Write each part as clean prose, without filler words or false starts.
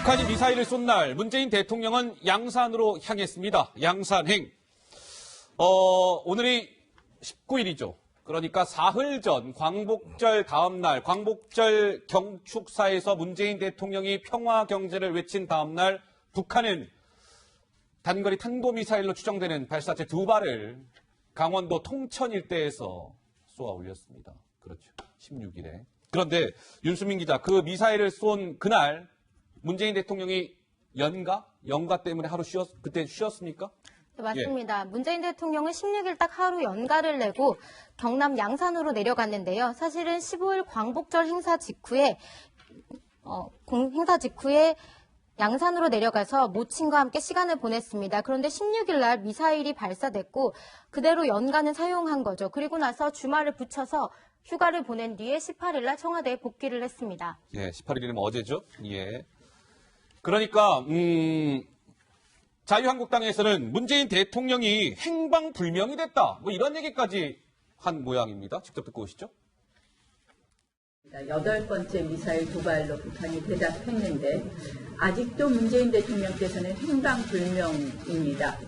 북한이 미사일을 쏜 날 문재인 대통령은 양산으로 향했습니다. 양산행. 오늘이 19일이죠. 그러니까 사흘 전 광복절 다음 날, 광복절 경축사에서 문재인 대통령이 평화 경제를 외친 다음 날 북한은 단거리 탄도미사일로 추정되는 발사체 2발을 강원도 통천 일대에서 쏘아 올렸습니다. 그렇죠. 16일에. 그런데 윤수민 기자, 그 미사일을 쏜 그날 문재인 대통령이 연가 때문에 하루 그때 쉬었습니까? 네, 맞습니다. 예. 문재인 대통령은 16일 딱 하루 연가를 내고 경남 양산으로 내려갔는데요. 사실은 15일 광복절 행사 직후에 양산으로 내려가서 모친과 함께 시간을 보냈습니다. 그런데 16일 날 미사일이 발사됐고 그대로 연가는 사용한 거죠. 그리고 나서 주말을 붙여서 휴가를 보낸 뒤에 18일 날 청와대에 복귀를 했습니다. 예, 18일이면 어제죠. 예. 그러니까 자유한국당에서는 문재인 대통령이 행방불명이 됐다. 뭐 이런 얘기까지 한 모양입니다. 직접 듣고 오시죠. 8번째 미사일 2발로 북한이 대답했는데 아직도 문재인 대통령께서는 행방불명입니다.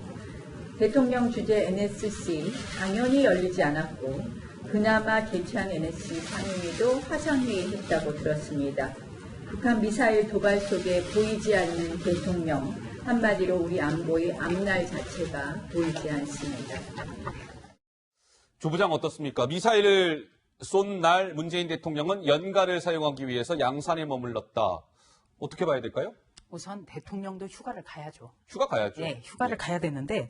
대통령 주재 NSC 당연히 열리지 않았고 그나마 개최한 NSC 상임위도 화상회의했다고 들었습니다. 북한 미사일 도발 속에 보이지 않는 대통령, 한마디로 우리 안보의 앞날 자체가 보이지 않습니다. 조 부장 어떻습니까? 미사일을 쏜 날 문재인 대통령은 연가를 사용하기 위해서 양산에 머물렀다. 어떻게 봐야 될까요? 우선 대통령도 휴가를 가야죠. 휴가 가야죠. 네, 휴가를 가야 되는데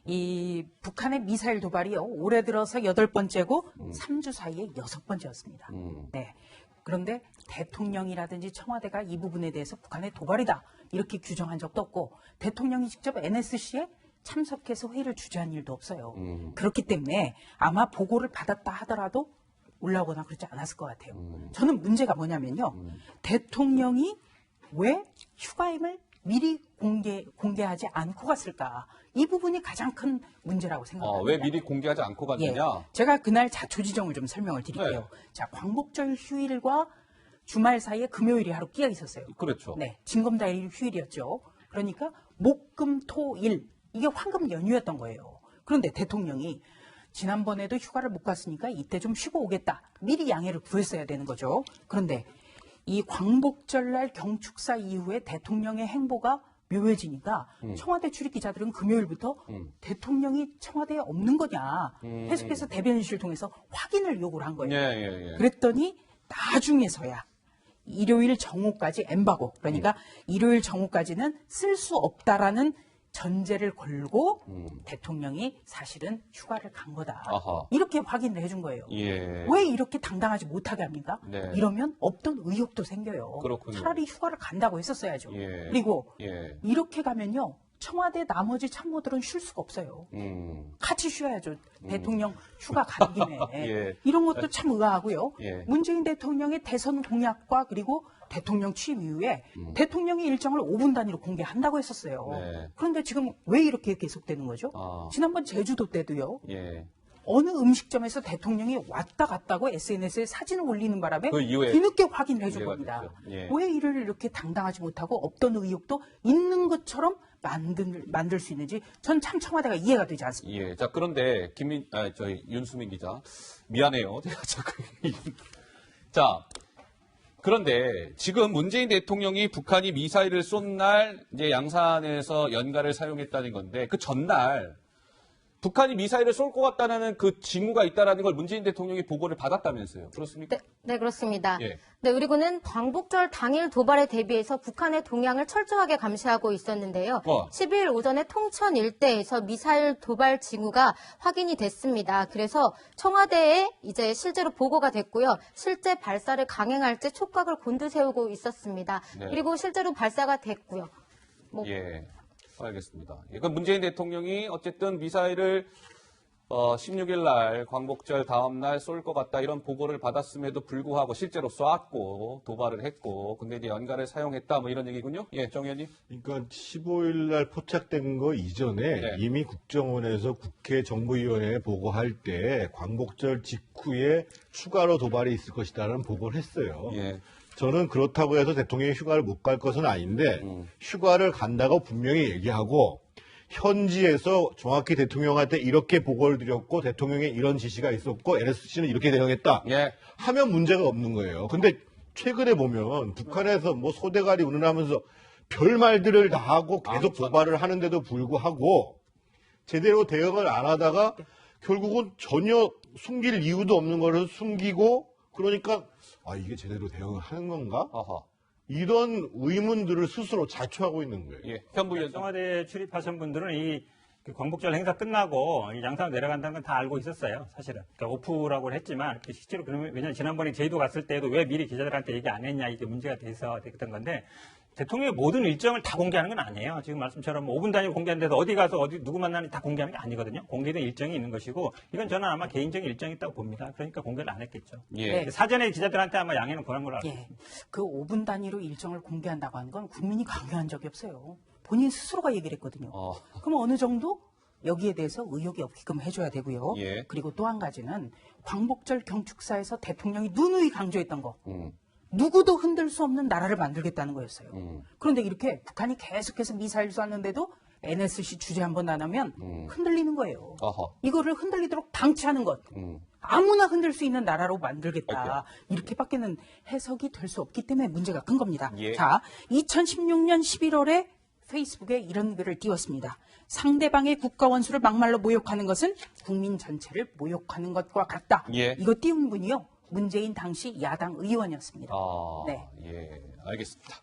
이 북한의 미사일 도발이요. 올해 들어서 8번째고 3주 사이에 6번째였습니다. 네. 그런데 대통령이라든지 청와대가 이 부분에 대해서 북한의 도발이다 이렇게 규정한 적도 없고 대통령이 직접 NSC에 참석해서 회의를 주재한 일도 없어요. 그렇기 때문에 아마 보고를 받았다 하더라도 올라오거나 그러지 않았을 것 같아요. 저는 문제가 뭐냐면요. 대통령이 왜 휴가임을 미리 공개하지 않고 갔을까? 이 부분이 가장 큰 문제라고 생각합니다. 왜 미리 공개하지 않고 갔느냐? 예, 제가 그날 자초지종을 좀 설명을 드릴게요. 네. 자, 광복절 휴일과 주말 사이에 금요일이 하루 끼어 있었어요. 그렇죠. 네, 징검다일 휴일이었죠. 그러니까 목, 금, 토, 일 이게 황금 연휴였던 거예요. 그런데 대통령이 지난번에도 휴가를 못 갔으니까 이때 좀 쉬고 오겠다. 미리 양해를 구했어야 되는 거죠. 그런데 이 광복절날 경축사 이후에 대통령의 행보가 묘해지니까 청와대 출입 기자들은 금요일부터 대통령이 청와대에 없는 거냐 계속해서 대변인실 통해서 확인을 요구를 한 거예요. 예. 그랬더니 나중에서야 일요일 정오까지 엠바고 그러니까 일요일 정오까지는 쓸 수 없다라는 전제를 걸고 대통령이 사실은 휴가를 간 거다. 아하. 이렇게 확인을 해준 거예요. 예. 왜 이렇게 당당하지 못하게 합니까? 네. 이러면 없던 의혹도 생겨요. 그렇군요. 차라리 휴가를 간다고 했었어야죠. 예. 그리고 예. 이렇게 가면요. 청와대 나머지 참모들은 쉴 수가 없어요. 같이 쉬어야죠. 대통령 휴가 간 김에. 예. 이런 것도 참 의아하고요. 예. 문재인 대통령의 대선 공약과 그리고 대통령 취임 이후에 대통령이 일정을 5분 단위로 공개한다고 했었어요. 네. 그런데 지금 왜 이렇게 계속되는 거죠? 지난번 제주도 때도요. 예. 어느 음식점에서 대통령이 왔다 갔다고 SNS에 사진을 올리는 바람에 그 이후에 뒤늦게 확인을 해준 겁니다. 예. 왜 이를 이렇게 당당하지 못하고 없던 의혹도 있는 것처럼 만들 수 있는지 전 참 청와대가 이해가 되지 않습니다. 예. 자, 그런데 저희 윤수민 기자 미안해요. 제가 자꾸 자, 그런데 지금 문재인 대통령이 북한이 미사일을 쏜 날 이제 양산에서 연가를 사용했다는 건데 그 전날 북한이 미사일을 쏠 것 같다는 그 징후가 있다는 걸 문재인 대통령이 보고를 받았다면서요. 그렇습니까? 네, 그렇습니다. 예. 네, 우리군은 광복절 당일 도발에 대비해서 북한의 동향을 철저하게 감시하고 있었는데요. 12일 오전에 통천 일대에서 미사일 도발 징후가 확인이 됐습니다. 그래서 청와대에 이제 실제로 보고가 됐고요. 실제 발사를 강행할지 촉각을 곤두세우고 있었습니다. 네. 그리고 실제로 발사가 됐고요. 예. 알겠습니다. 그러니까 문재인 대통령이 어쨌든 미사일을 16일 날 광복절 다음 날 쏠 것 같다 이런 보고를 받았음에도 불구하고 실제로 쐈고 도발을 했고 근데 이제 연가를 사용했다 뭐 이런 얘기군요. 예, 정 의원님. 그러니까 15일 날 포착된 거 이전에 네. 이미 국정원에서 국회 정보위원회에 보고할 때 광복절 직후에 추가로 도발이 있을 것이다라는 보고를 했어요. 예. 저는 그렇다고 해서 대통령이 휴가를 못 갈 것은 아닌데 휴가를 간다고 분명히 얘기하고 현지에서 정확히 대통령한테 이렇게 보고를 드렸고 대통령의 이런 지시가 있었고 NSC는 이렇게 대응했다 예. 하면 문제가 없는 거예요. 근데 최근에 보면 북한에서 뭐 소대가리 운운하면서 별 말들을 다 하고 계속 도발을 하는데도 불구하고 제대로 대응을 안 하다가 결국은 전혀 숨길 이유도 없는 거를 숨기고 그러니까 이게 제대로 대응을 하는 건가? 어허. 이런 의문들을 스스로 자초하고 있는 거예요. 예. 현부위원장. 청와대 출입하신 분들은 이 광복절 행사 끝나고 이 양산으로 내려간다는 건 다 알고 있었어요, 사실은. 그러니까 오프라고 했지만 실제로 그러면 왜냐면 지난번에 제주도 갔을 때도 왜 미리 기자들한테 얘기 안 했냐 이게 문제가 돼서 됐던 건데 대통령의 모든 일정을 다 공개하는 건 아니에요. 지금 말씀처럼 5분 단위로 공개하는데도 어디 가서 어디 누구 만나는지 다 공개하는 게 아니거든요. 공개된 일정이 있는 것이고 이건 저는 아마 개인적인 일정이 있다고 봅니다. 그러니까 공개를 안 했겠죠. 예. 사전에 기자들한테 아마 양해는 권한 걸로 알고 예. 있습니다. 그 5분 단위로 일정을 공개한다고 하는 건 국민이 강요한 적이 없어요. 본인 스스로가 얘기를 했거든요. 그럼 어느 정도 여기에 대해서 의혹이 없게끔 해줘야 되고요. 예. 그리고 또 한 가지는 광복절 경축사에서 대통령이 누누이 강조했던 거. 누구도 흔들 수 없는 나라를 만들겠다는 거였어요. 그런데 이렇게 북한이 계속해서 미사일 쐈는데도 NSC 주재 한 번 안 하면 흔들리는 거예요. 어허. 이거를 흔들리도록 방치하는 것. 아무나 흔들 수 있는 나라로 만들겠다. 이렇게밖에는 해석이 될 수 없기 때문에 문제가 큰 겁니다. 예. 자, 2016년 11월에 페이스북에 이런 글을 띄웠습니다. 상대방의 국가원수를 막말로 모욕하는 것은 국민 전체를 모욕하는 것과 같다. 예. 이거 띄운 분이요. 문재인 당시 야당 의원이었습니다. 아, 네. 예. 알겠습니다.